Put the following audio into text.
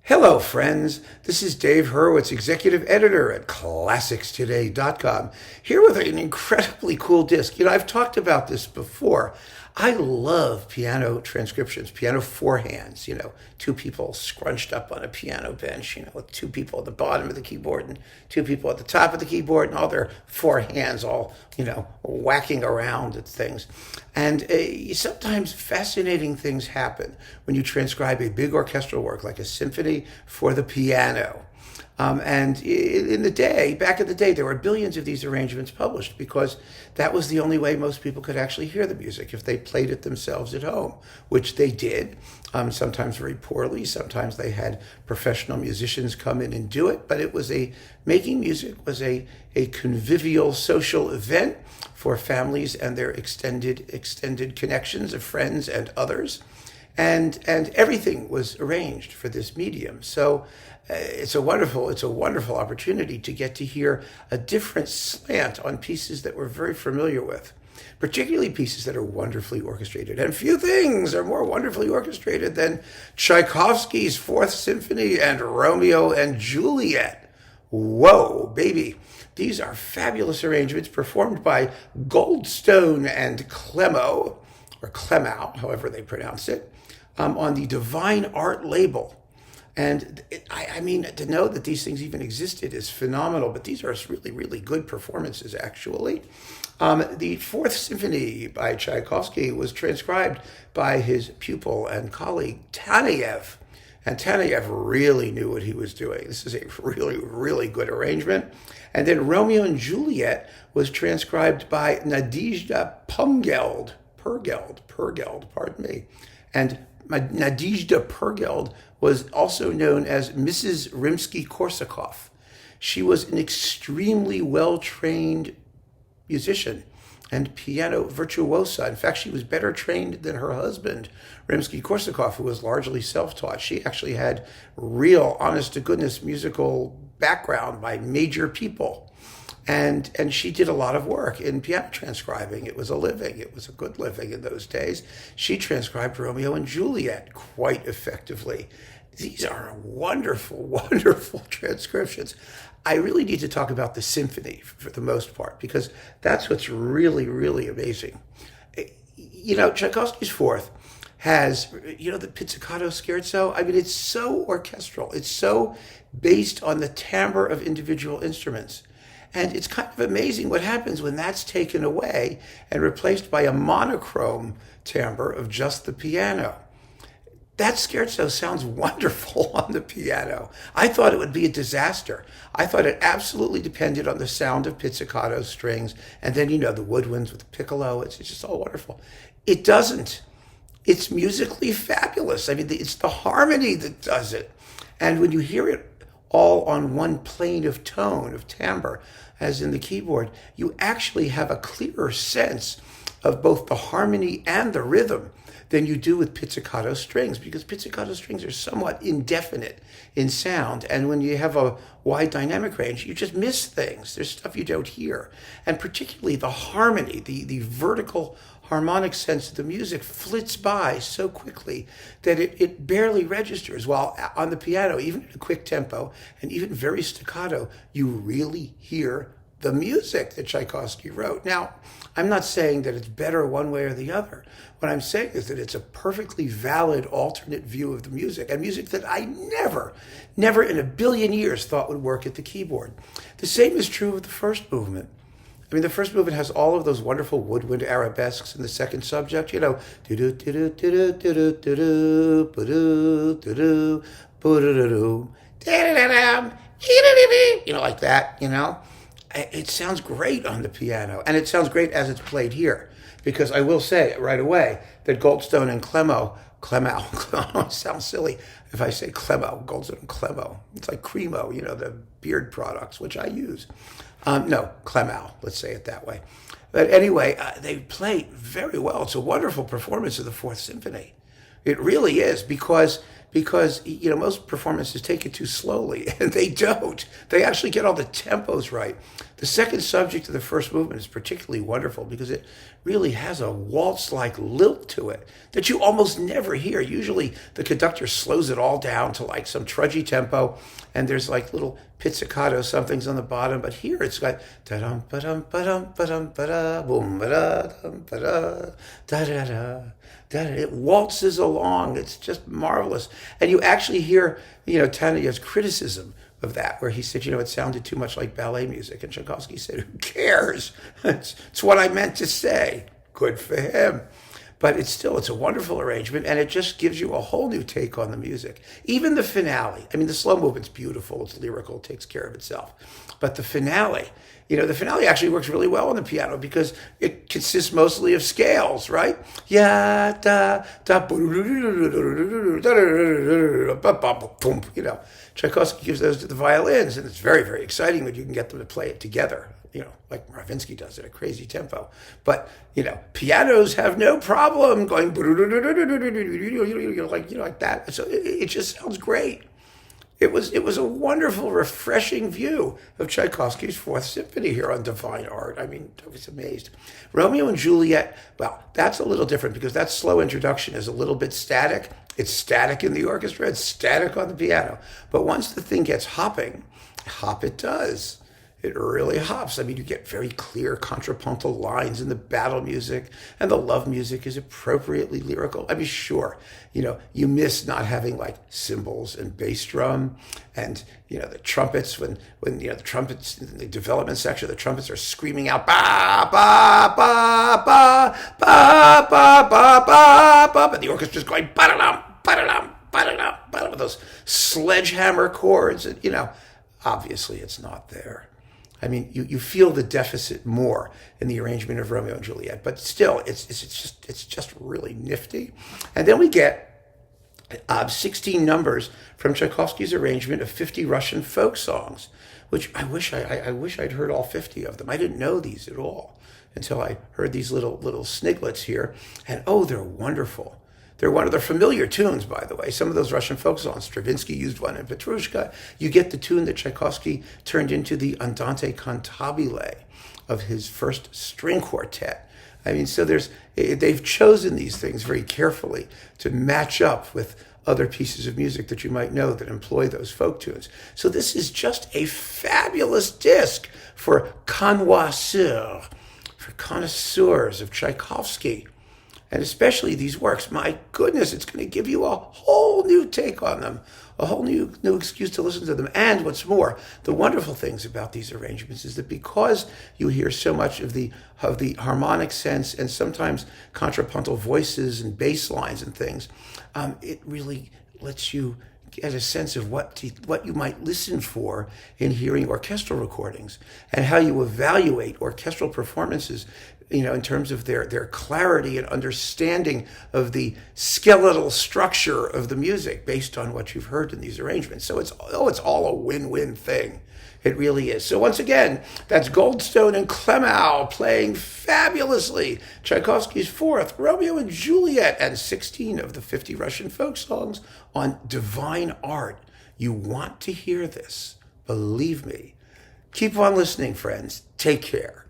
Hello, friends. This is Dave Hurwitz, executive editor at ClassicsToday.com, here with an incredibly cool disc. I've talked about this before. I love piano transcriptions, piano four-hands, two people scrunched up on a piano bench, with two people at the bottom of the keyboard and two people at the top of the keyboard, and all their four hands all, whacking around at things. And sometimes fascinating things happen when you transcribe a big orchestral work like a symphony for the piano. And back in the day, there were billions of these arrangements published because that was the only way most people could actually hear the music if they played it themselves at home, which they did, sometimes very poorly. Sometimes they had professional musicians come in and do it, but making music was a convivial social event for families and their extended connections of friends and others. And everything was arranged for this medium. So it's a wonderful opportunity to get to hear a different slant on pieces that we're very familiar with, particularly pieces that are wonderfully orchestrated. And few things are more wonderfully orchestrated than Tchaikovsky's Fourth Symphony and Romeo and Juliet. Whoa, baby. These are fabulous arrangements performed by Goldstone and Clemmow, or Clemmow, however they pronounce it, on the Divine Art label. And I mean, to know that these things even existed is phenomenal, but these are really, really good performances, actually. The Fourth Symphony by Tchaikovsky was transcribed by his pupil and colleague, Tanayev. And Tanayev really knew what he was doing. This is a really, really good arrangement. And then Romeo and Juliet was transcribed by Nadezhda Pergeld, pardon me. And Nadezhda Pergeld was also known as Mrs. Rimsky-Korsakov. She was an extremely well-trained musician and piano virtuosa. In fact, she was better trained than her husband, Rimsky-Korsakov, who was largely self-taught. She actually had real, honest-to-goodness musical background by major people. And she did a lot of work in piano transcribing. It was a living. It was a good living in those days. She transcribed Romeo and Juliet quite effectively. These are wonderful, wonderful transcriptions. I really need to talk about the symphony for the most part, because that's what's really, really amazing. Tchaikovsky's Fourth has, the pizzicato scherzo. I mean, it's so orchestral. It's so based on the timbre of individual instruments. And it's kind of amazing what happens when that's taken away and replaced by a monochrome timbre of just the piano. That scherzo sounds wonderful on the piano. I thought it would be a disaster. I thought it absolutely depended on the sound of pizzicato strings, and then, the woodwinds with the piccolo. It's just all wonderful. It doesn't. It's musically fabulous. I mean, it's the harmony that does it. And when you hear it all on one plane of tone, of timbre, as in the keyboard, you actually have a clearer sense of both the harmony and the rhythm than you do with pizzicato strings, because pizzicato strings are somewhat indefinite in sound, and when you have a wide dynamic range, you just miss things. There's stuff you don't hear. And particularly the harmony, the vertical harmonic sense of the music flits by so quickly that it barely registers, while on the piano, even at a quick tempo and even very staccato, you really hear the music that Tchaikovsky wrote. Now, I'm not saying that it's better one way or the other. What I'm saying is that it's a perfectly valid alternate view of the music, and music that I never in a billion years thought would work at the keyboard. The same is true of the first movement. I mean, the first movement has all of those wonderful woodwind arabesques in the second subject, like that, It sounds great on the piano, and it sounds great as it's played here, because I will say right away that Goldstone and Clemmow sounds silly if I say Clemmow, Goldstone and Clemmow. It's like Cremo, the beard products, which I use. No, Clemmow, let's say it that way. But anyway, they play very well. It's a wonderful performance of the Fourth Symphony. It really is, because most performances take it too slowly, and they don't. They actually get all the tempos right. The second subject of the first movement is particularly wonderful because it really has a waltz-like lilt to it that you almost never hear. Usually the conductor slows it all down to like some trudgy tempo, and there's like little pizzicato somethings on the bottom. But here it's got da-dum, ba-dum, ba-dum, ba-dum, ba-da, boom, ba-da, ba-da, da-da-da. It waltzes along. It's just marvelous. And you actually hear, Tanayev's criticism of that, where he said, it sounded too much like ballet music. And Tchaikovsky said, who cares? It's what I meant to say. Good for him. But it's a wonderful arrangement, and it just gives you a whole new take on the music. Even the finale. I mean, the slow movement's beautiful. It's lyrical. It takes care of itself. But the finale, the finale actually works really well on the piano because it consists mostly of scales, right? Yeah, da, da, Tchaikovsky gives those to the violins, and it's very, very exciting when you can get them to play it together, like Rimsky does at a crazy tempo. But, pianos have no problem going like that. So it just sounds great. It was a wonderful, refreshing view of Tchaikovsky's Fourth Symphony here on Divine Art. I mean, I was amazed. Romeo and Juliet, well, that's a little different because that slow introduction is a little bit static. It's static in the orchestra. It's static on the piano. But once the thing gets hopping, hop it does. It really hops. I mean, you get very clear contrapuntal lines in the battle music, and the love music is appropriately lyrical. I mean, sure, you miss not having like cymbals and bass drum, and the trumpets when the trumpets in the development section, the trumpets are screaming out ba ba ba ba ba ba ba ba ba, and the orchestra's going ba da dum ba da dum ba da dum ba da, with those sledgehammer chords, and obviously it's not there. I mean, you feel the deficit more in the arrangement of Romeo and Juliet, but still, it's just really nifty. And then we get 16 numbers from Tchaikovsky's arrangement of 50 Russian folk songs, which I wish I'd heard all 50 of them. I didn't know these at all until I heard these little sniglets here, and they're wonderful. They're one of the familiar tunes, by the way. Some of those Russian folk songs, Stravinsky used one in Petrushka. You get the tune that Tchaikovsky turned into the Andante cantabile of his first string quartet. I mean, so they've chosen these things very carefully to match up with other pieces of music that you might know that employ those folk tunes. So this is just a fabulous disc for connoisseurs, for connoisseurs of Tchaikovsky. And especially these works, my goodness, it's going to give you a whole new take on them, a whole new excuse to listen to them. And what's more, the wonderful things about these arrangements is that because you hear so much of the harmonic sense and sometimes contrapuntal voices and bass lines and things, it really lets you get a sense of what you might listen for in hearing orchestral recordings and how you evaluate orchestral performances, in terms of their clarity and understanding of the skeletal structure of the music based on what you've heard in these arrangements. So it's all a win-win thing. It really is. So once again, that's Goldstone and Clemmow playing fabulously Tchaikovsky's Fourth, Romeo and Juliet, and 16 of the 50 Russian folk songs on Divine Art. You want to hear this. Believe me. Keep on listening, friends. Take care.